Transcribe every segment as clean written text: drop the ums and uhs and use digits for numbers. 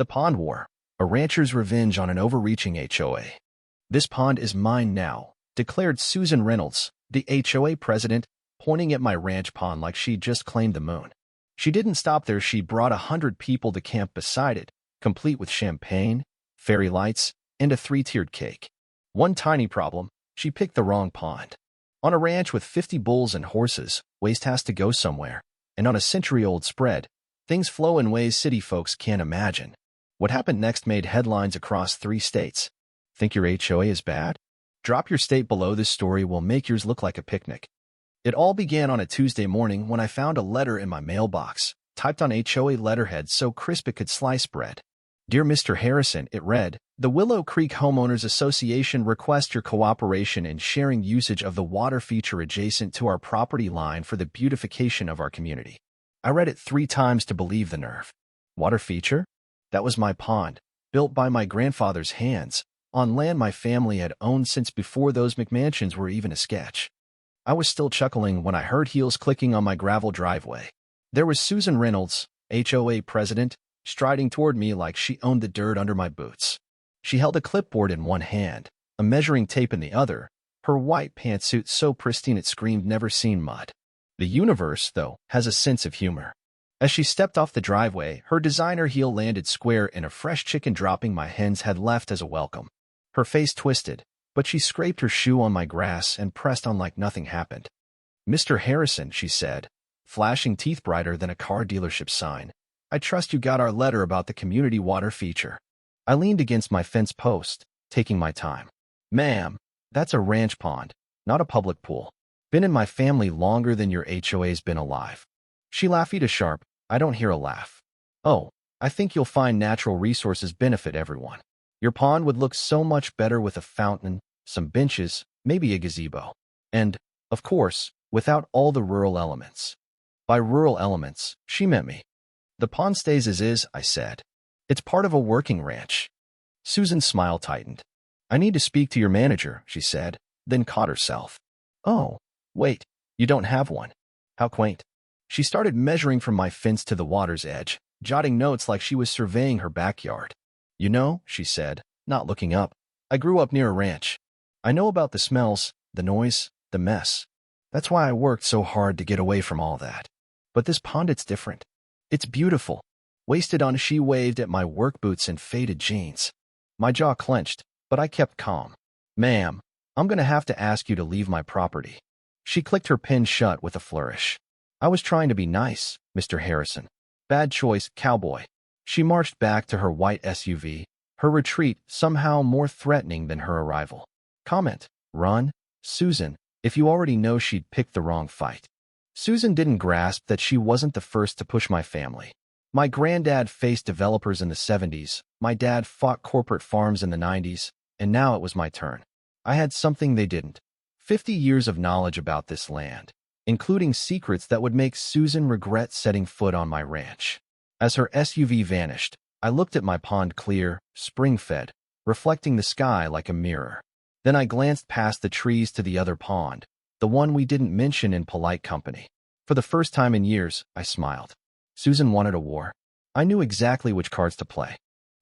The Pond War, a rancher's revenge on an overreaching HOA. "This pond is mine now," declared Susan Reynolds, the HOA president, pointing at my ranch pond like she'd just claimed the moon. She didn't stop there. She brought 100 people to camp beside it, complete with champagne, fairy lights, and a 3-tiered cake. One tiny problem: she picked the wrong pond. On a ranch with 50 bulls and horses, waste has to go somewhere, and on a century-old spread, things flow in ways city folks can't imagine. What happened next made headlines across 3 states. Think your HOA is bad? Drop your state below. This story will make yours look like a picnic. It all began on a Tuesday morning when I found a letter in my mailbox, typed on HOA letterhead so crisp it could slice bread. "Dear Mr. Harrison," it read, "the Willow Creek Homeowners Association requests your cooperation in sharing usage of the water feature adjacent to our property line for the beautification of our community." I read it 3 times to believe the nerve. Water feature? That was my pond, built by my grandfather's hands, on land my family had owned since before those McMansions were even a sketch. I was still chuckling when I heard heels clicking on my gravel driveway. There was Susan Reynolds, HOA president, striding toward me like she owned the dirt under my boots. She held a clipboard in one hand, a measuring tape in the other, her white pantsuit so pristine it screamed never seen mud. The universe, though, has a sense of humor. As she stepped off the driveway, her designer heel landed square in a fresh chicken dropping my hens had left as a welcome. Her face twisted, but she scraped her shoe on my grass and pressed on like nothing happened. "Mr. Harrison," she said, flashing teeth brighter than a car dealership sign, "I trust you got our letter about the community water feature." I leaned against my fence post, taking my time. "Ma'am, that's a ranch pond, not a public pool. Been in my family longer than your HOA's been alive." She laughed a sharp, I don't hear a laugh. "Oh, I think you'll find natural resources benefit everyone. Your pond would look so much better with a fountain, some benches, maybe a gazebo. And, of course, without all the rural elements." By rural elements, she meant me. "The pond stays as is," I said. "It's part of a working ranch." Susan's smile tightened. "I need to speak to your manager," she said, then caught herself. "Oh, wait, you don't have one. How quaint." She started measuring from my fence to the water's edge, jotting notes like she was surveying her backyard. "You know," she said, not looking up, "I grew up near a ranch. I know about the smells, the noise, the mess. That's why I worked so hard to get away from all that. But this pond, it's different. It's beautiful." Wasted on, she waved at my work boots and faded jeans. My jaw clenched, but I kept calm. "Ma'am, I'm going to have to ask you to leave my property." She clicked her pen shut with a flourish. "I was trying to be nice, Mr. Harrison." "Bad choice, cowboy." She marched back to her white SUV, her retreat somehow more threatening than her arrival. Comment: "Run, Susan, if you already know she'd picked the wrong fight." Susan didn't grasp that she wasn't the first to push my family. My granddad faced developers in the 70s, my dad fought corporate farms in the 90s, and now it was my turn. I had something they didn't: 50 years of knowledge about this land, including secrets that would make Susan regret setting foot on my ranch. As her SUV vanished, I looked at my pond, clear, spring-fed, reflecting the sky like a mirror. Then I glanced past the trees to the other pond, the one we didn't mention in polite company. For the first time in years, I smiled. Susan wanted a war. I knew exactly which cards to play.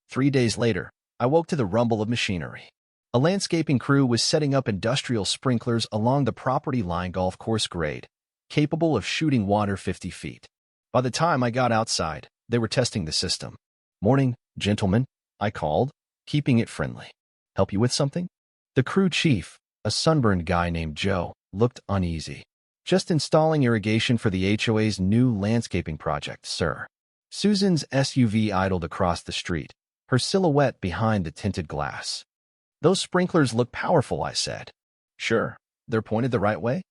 3 days later, I woke to the rumble of machinery. A landscaping crew was setting up industrial sprinklers along the property line, golf course grade, capable of shooting water 50 feet. By the time I got outside, they were testing the system. "Morning, gentlemen," I called, keeping it friendly. "Help you with something?" The crew chief, a sunburned guy named Joe, looked uneasy. "Just installing irrigation for the HOA's new landscaping project, sir." Susan's SUV idled across the street, her silhouette behind the tinted glass. "Those sprinklers look powerful," I said. "Sure, they're pointed the right way."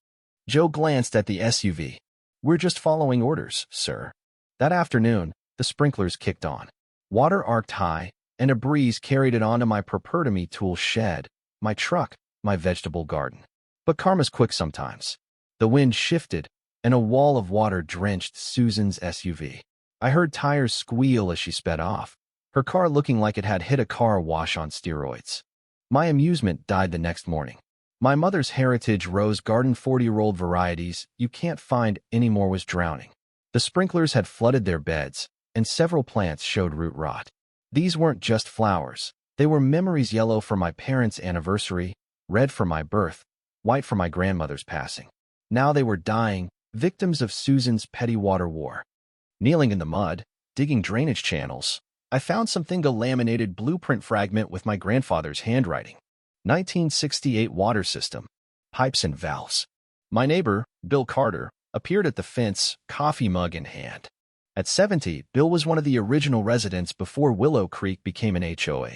Joe glanced at the SUV. "We're just following orders, sir." That afternoon, the sprinklers kicked on. Water arced high, and a breeze carried it onto my property tool shed, my truck, my vegetable garden. But karma's quick sometimes. The wind shifted, and a wall of water drenched Susan's SUV. I heard tires squeal as she sped off, her car looking like it had hit a car wash on steroids. My amusement died the next morning. My mother's heritage rose garden 40-year-old varieties you can't find anymore was drowning. The sprinklers had flooded their beds, and several plants showed root rot. These weren't just flowers. They were memories: yellow for my parents' anniversary, red for my birth, white for my grandmother's passing. Now they were dying, victims of Susan's petty water war. Kneeling in the mud, digging drainage channels, I found something: a laminated blueprint fragment with my grandfather's handwriting. 1968 water system, pipes and valves. My neighbor, Bill Carter, appeared at the fence, coffee mug in hand. At 70, Bill was one of the original residents before Willow Creek became an HOA.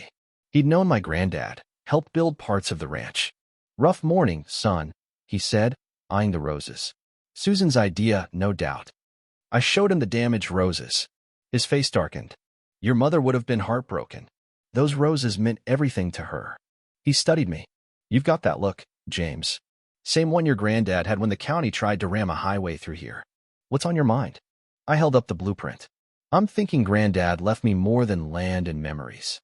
He'd known my granddad, helped build parts of the ranch. "Rough morning, son," he said, eyeing the roses. "Susan's idea, no doubt." I showed him the damaged roses. His face darkened. "Your mother would have been heartbroken. Those roses meant everything to her." He studied me. "You've got that look, James. Same one your granddad had when the county tried to ram a highway through here. What's on your mind?" I held up the blueprint. "I'm thinking granddad left me more than land and memories."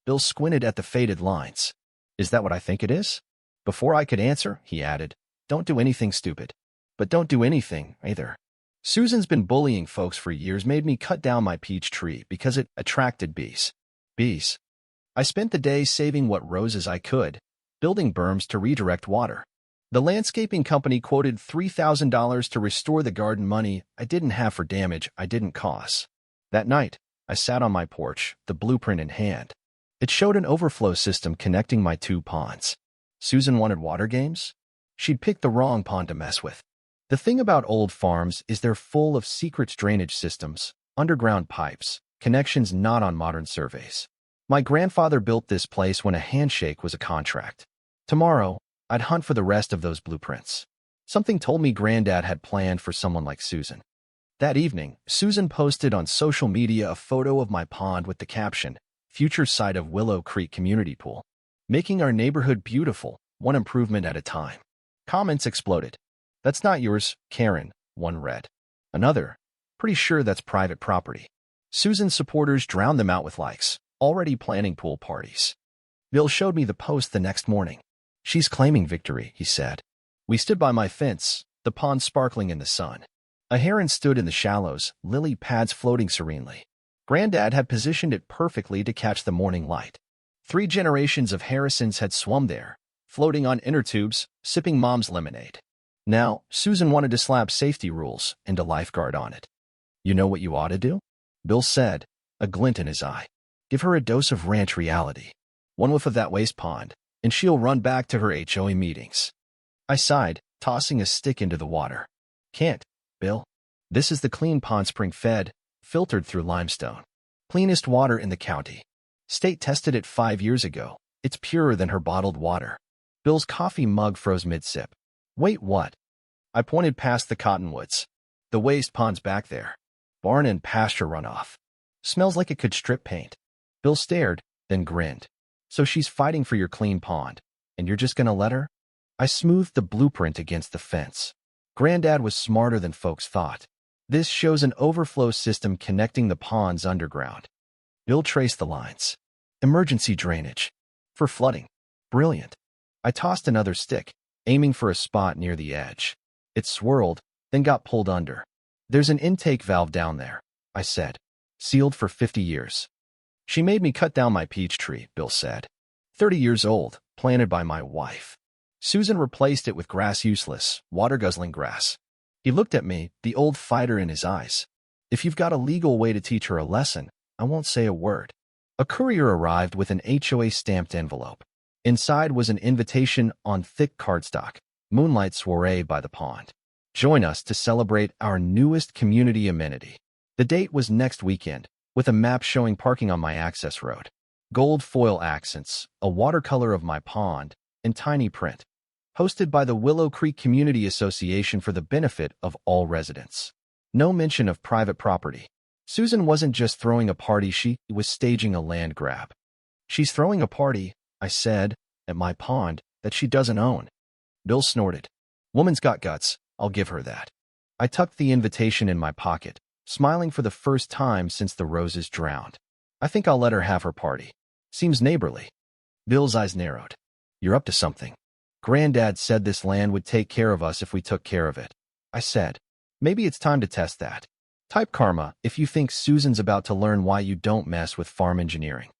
Bill squinted at the faded lines. "Is that what I think it is?" Before I could answer, he added, "Don't do anything stupid. But don't do anything, either. Susan's been bullying folks for years, made me cut down my peach tree because it attracted bees." Bees. I spent the day saving what roses I could, building berms to redirect water. The landscaping company quoted $3,000 to restore the garden, money I didn't have for damage I didn't cause. That night, I sat on my porch, the blueprint in hand. It showed an overflow system connecting my two ponds. Susan wanted water games? She'd picked the wrong pond to mess with. The thing about old farms is they're full of secret drainage systems, underground pipes, connections not on modern surveys. My grandfather built this place when a handshake was a contract. Tomorrow, I'd hunt for the rest of those blueprints. Something told me granddad had planned for someone like Susan. That evening, Susan posted on social media a photo of my pond with the caption, "Future site of Willow Creek Community Pool. Making our neighborhood beautiful, one improvement at a time." Comments exploded. "That's not yours, Karen," one read. Another, "Pretty sure that's private property." Susan's supporters drowned them out with likes, "Already planning pool parties." Bill showed me the post the next morning. "She's claiming victory," he said. We stood by my fence, the pond sparkling in the sun. A heron stood in the shallows, lily pads floating serenely. Granddad had positioned it perfectly to catch the morning light. 3 generations of Harrisons had swum there, floating on inner tubes, sipping mom's lemonade. Now, Susan wanted to slap safety rules and a lifeguard on it. "You know what you ought to do?" Bill said, a glint in his eye. "Give her a dose of ranch reality. One whiff of that waste pond, and she'll run back to her HOA meetings." I sighed, tossing a stick into the water. "Can't, Bill. This is the clean pond, spring-fed, filtered through limestone. Cleanest water in the county. State tested it 5 years ago. It's purer than her bottled water." Bill's coffee mug froze mid-sip. "Wait, what?" I pointed past the cottonwoods. "The waste pond's back there. Barn and pasture runoff. Smells like it could strip paint." Bill stared, then grinned. "So she's fighting for your clean pond, and you're just gonna let her?" I smoothed the blueprint against the fence. Granddad was smarter than folks thought. This shows an overflow system connecting the ponds underground. Bill traced the lines. "Emergency drainage. For flooding. Brilliant." I tossed another stick, aiming for a spot near the edge. It swirled, then got pulled under. "There's an intake valve down there," I said. "Sealed for 50 years. She made me cut down my peach tree," Bill said. 30 years old, planted by my wife. Susan replaced it with grass, useless, water-guzzling grass. He looked at me, the old fighter in his eyes. "If you've got a legal way to teach her a lesson, I won't say a word." A courier arrived with an HOA-stamped envelope. Inside was an invitation on thick cardstock, "Moonlight soiree by the pond. Join us to celebrate our newest community amenity." The date was next weekend, with a map showing parking on my access road. Gold foil accents, a watercolor of my pond, and tiny print. Hosted by the Willow Creek Community Association for the benefit of all residents. No mention of private property. Susan wasn't just throwing a party, she was staging a land grab. "She's throwing a party," I said, "at my pond that she doesn't own." Bill snorted. "Woman's got guts, I'll give her that." I tucked the invitation in my pocket, smiling for the first time since the roses drowned. "I think I'll let her have her party. Seems neighborly." Bill's eyes narrowed. "You're up to something. Granddad said this land would take care of us if we took care of it." I said, "Maybe it's time to test that." Type karma if you think Susan's about to learn why you don't mess with farm engineering.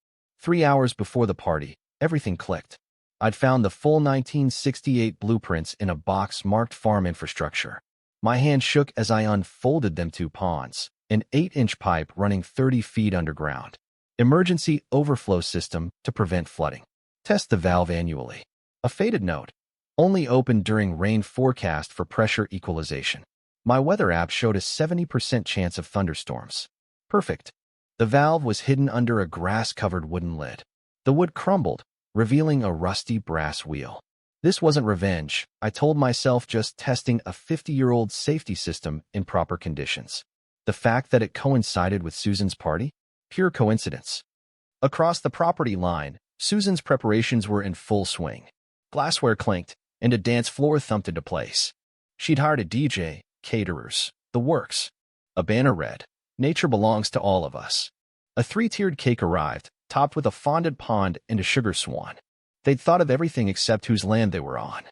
3 hours before the party, everything clicked. I'd found the full 1968 blueprints in a box marked farm infrastructure. My hand shook as I unfolded them. 2 ponds, an 8-inch pipe running 30 feet underground. Emergency overflow system to prevent flooding. Test the valve annually. A faded note. Only open during rain forecast for pressure equalization. My weather app showed a 70% chance of thunderstorms. Perfect. The valve was hidden under a grass-covered wooden lid. The wood crumbled, revealing a rusty brass wheel. This wasn't revenge, I told myself, just testing a 50-year-old safety system in proper conditions. The fact that it coincided with Susan's party? Pure coincidence. Across the property line, Susan's preparations were in full swing. Glassware clinked, and a dance floor thumped into place. She'd hired a DJ, caterers, the works. A banner read, "Nature belongs to all of us." A 3-tiered cake arrived, topped with a fondant pond and a sugar swan. They'd thought of everything except whose land they were on.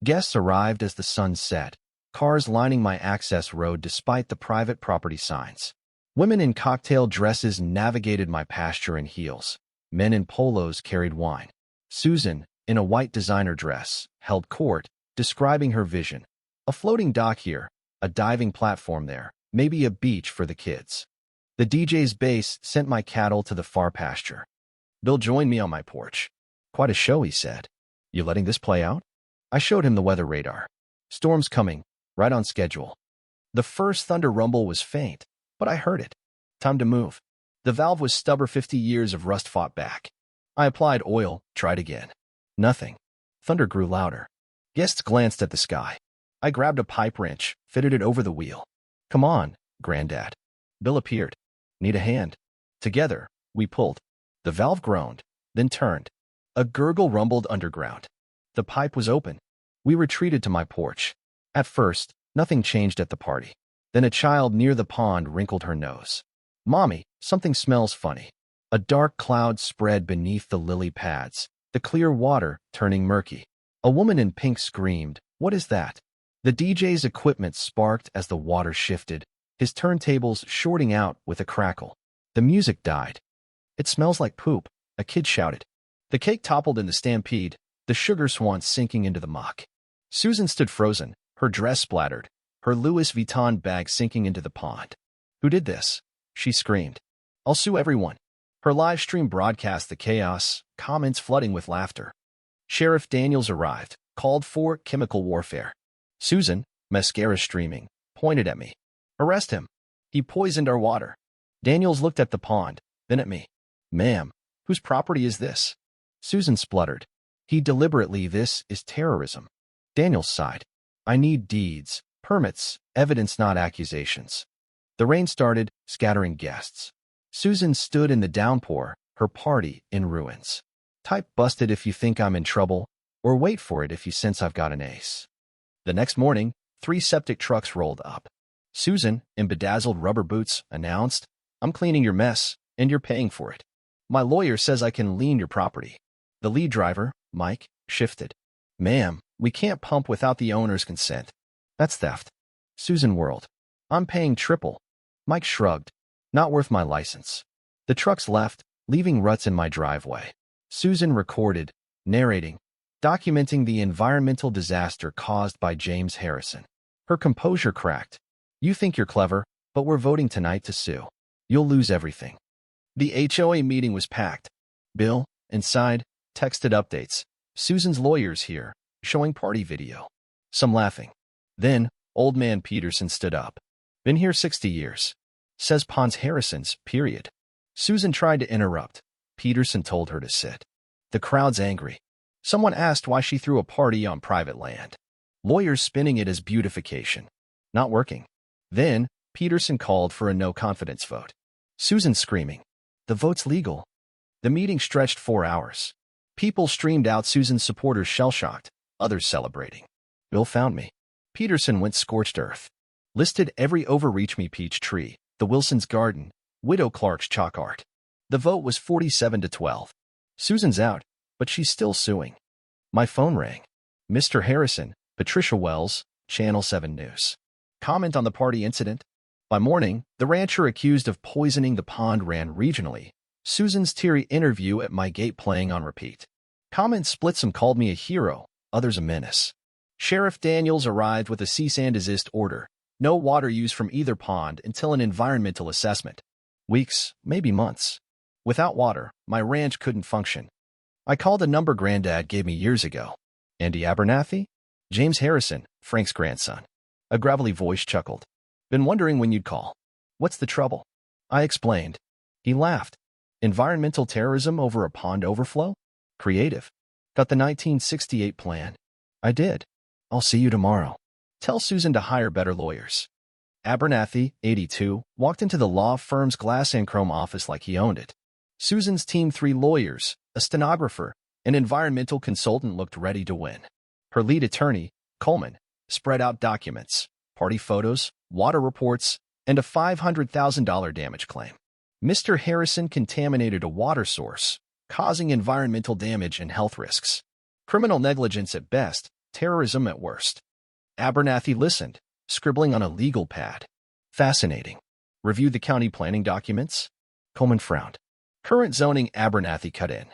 Guests arrived as the sun set, cars lining my access road despite the private property signs. Women in cocktail dresses navigated my pasture in heels. Men in polos carried wine. Susan, in a white designer dress, held court, describing her vision. A floating dock here, a diving platform there, maybe a beach for the kids. The DJ's bass sent my cattle to the far pasture. Bill joined me on my porch. "Quite a show," he said. "You letting this play out?" I showed him the weather radar. "Storm's coming, right on schedule." The first thunder rumble was faint, but I heard it. Time to move. The valve was stubborn. 50 years of rust fought back. I applied oil, tried again. Nothing. Thunder grew louder. Guests glanced at the sky. I grabbed a pipe wrench, fitted it over the wheel. "Come on, Granddad." Bill appeared. "Need a hand." Together, we pulled. The valve groaned, then turned. A gurgle rumbled underground. The pipe was open. We retreated to my porch. At first, nothing changed at the party. Then a child near the pond wrinkled her nose. "Mommy, something smells funny." A dark cloud spread beneath the lily pads, the clear water turning murky. A woman in pink screamed, "What is that?" The DJ's equipment sparked as the water shifted, his turntables shorting out with a crackle. The music died. "It smells like poop," a kid shouted. The cake toppled in the stampede, the sugar swan sinking into the muck. Susan stood frozen, her dress splattered, her Louis Vuitton bag sinking into the pond. "Who did this?" she screamed. "I'll sue everyone." Her live stream broadcast the chaos, comments flooding with laughter. Sheriff Daniels arrived, called for chemical warfare. Susan, mascara streaming, pointed at me. "Arrest him. He poisoned our water." Daniels looked at the pond, then at me. "Ma'am, whose property is this?" Susan spluttered. "He deliberately, this is terrorism." Daniels sighed. "I need deeds, permits, evidence, not accusations." The rain started, scattering guests. Susan stood in the downpour, her party in ruins. Type busted if you think I'm in trouble, or wait for it if you sense I've got an ace. The next morning, 3 septic trucks rolled up. Susan, in bedazzled rubber boots, announced, "I'm cleaning your mess, and you're paying for it. My lawyer says I can lien your property." The lead driver, Mike, shifted. "Ma'am, we can't pump without the owner's consent. That's theft." Susan whirled. "I'm paying triple." Mike shrugged. "Not worth my license." The trucks left, leaving ruts in my driveway. Susan recorded, narrating, documenting the environmental disaster caused by James Harrison. Her composure cracked. "You think you're clever, but we're voting tonight to sue. You'll lose everything." The HOA meeting was packed. Bill, inside, texted updates. "Susan's lawyer's here, showing party video." Some laughing. Then, old man Peterson stood up. "Been here 60 years. Says Pons Harrison's, period." Susan tried to interrupt. Peterson told her to sit. The crowd's angry. Someone asked why she threw a party on private land. Lawyers spinning it as beautification. Not working. Then, Peterson called for a no-confidence vote. Susan screaming, "The vote's legal." The meeting stretched 4 hours. People streamed out, Susan's supporters shell-shocked, others celebrating. Bill found me. Peterson went scorched earth. Listed every overreach me peach tree, the Wilson's garden, Widow Clark's chalk art. The vote was 47-12. Susan's out, but she's still suing. My phone rang. "Mr. Harrison, Patricia Wells, Channel 7 News. Comment on the party incident?" By morning, the rancher accused of poisoning the pond ran regionally. Susan's teary interview at my gate playing on repeat. Comments split, some called me a hero, others a menace. Sheriff Daniels arrived with a cease and desist order. No water use from either pond until an environmental assessment. Weeks, maybe months. Without water, my ranch couldn't function. I called a number Granddad gave me years ago. Andy Abernathy? James Harrison, Frank's grandson. A gravelly voice chuckled. Been wondering when you'd call. What's the trouble? I explained. He laughed. Environmental terrorism over a pond overflow? Creative. Got the 1968 plan. I did. I'll see you tomorrow. Tell Susan to hire better lawyers. Abernathy, 82, walked into the law firm's glass and chrome office like he owned it. Susan's team, 3 lawyers, a stenographer, an environmental consultant, looked ready to win. Her lead attorney, Coleman, spread out documents, party photos, water reports, and a $500,000 damage claim. Mr. Harrison contaminated a water source, causing environmental damage and health risks. Criminal negligence at best, terrorism at worst. Abernathy listened, scribbling on a legal pad. Fascinating. Reviewed the county planning documents? Coleman frowned. Current zoning. Abernathy cut in.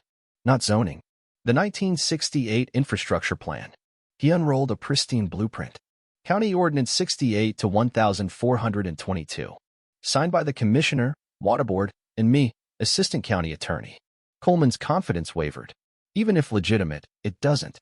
Not zoning. The 1968 infrastructure plan. He unrolled a pristine blueprint. County Ordinance 68 to 1422. Signed by the Commissioner, Water Board, and me, Assistant County Attorney. Coleman's confidence wavered. Even if legitimate, it doesn't.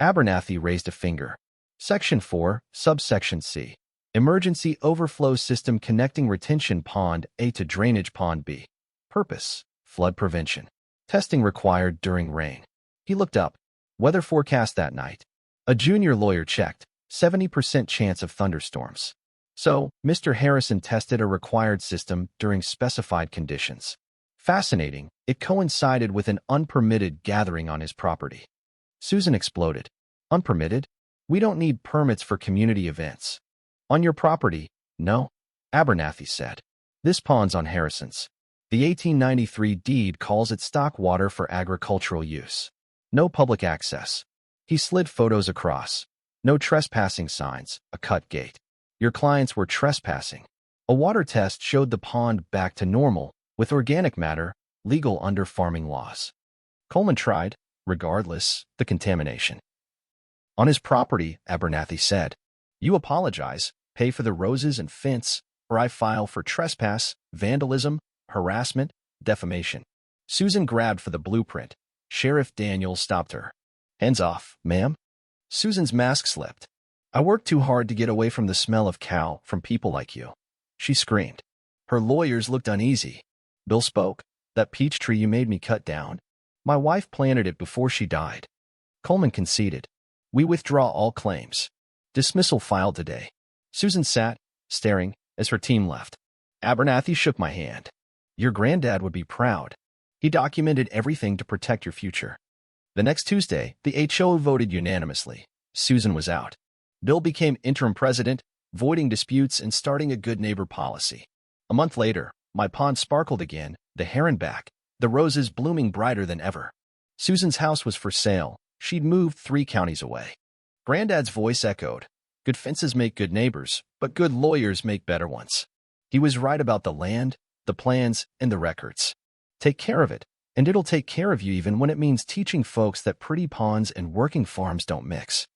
Abernathy raised a finger. Section 4, Subsection C. Emergency overflow system connecting retention pond A to drainage pond B. Purpose, flood prevention. Testing required during rain. He looked up. Weather forecast that night. A junior lawyer checked. 70% chance of thunderstorms. So, Mr. Harrison tested a required system during specified conditions. Fascinating, it coincided with an unpermitted gathering on his property. Susan exploded. Unpermitted? We don't need permits for community events. On your property? No. Abernathy said. This pond's on Harrison's. The 1893 deed calls it stock water for agricultural use. No public access. He slid photos across. No trespassing signs, a cut gate. Your clients were trespassing. A water test showed the pond back to normal, with organic matter, legal under farming laws. Coleman tried, regardless, the contamination. On his property, Abernathy said, you apologize, pay for the roses and fence, or I file for trespass, vandalism, harassment, defamation. Susan grabbed for the blueprint. Sheriff Daniels stopped her. Hands off, ma'am. Susan's mask slipped. I worked too hard to get away from the smell of cow from people like you. She screamed. Her lawyers looked uneasy. Bill spoke. That peach tree you made me cut down. My wife planted it before she died. Coleman conceded. We withdraw all claims. Dismissal filed today. Susan sat, staring, as her team left. Abernathy shook my hand. Your granddad would be proud. He documented everything to protect your future. The next Tuesday, the HOA voted unanimously. Susan was out. Bill became interim president, voiding disputes and starting a good neighbor policy. A month later, my pond sparkled again, the heron back, the roses blooming brighter than ever. Susan's house was for sale. She'd moved 3 counties away. Granddad's voice echoed. Good fences make good neighbors, but good lawyers make better ones. He was right about the land, the plans, and the records. Take care of it, and it'll take care of you even when it means teaching folks that pretty ponds and working farms don't mix.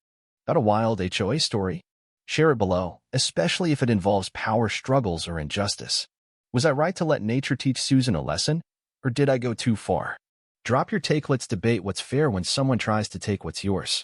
Got a wild HOA story? Share it below, especially if it involves power struggles or injustice. Was I right to let nature teach Susan a lesson, or did I go too far? Drop your take. Let's debate what's fair when someone tries to take what's yours.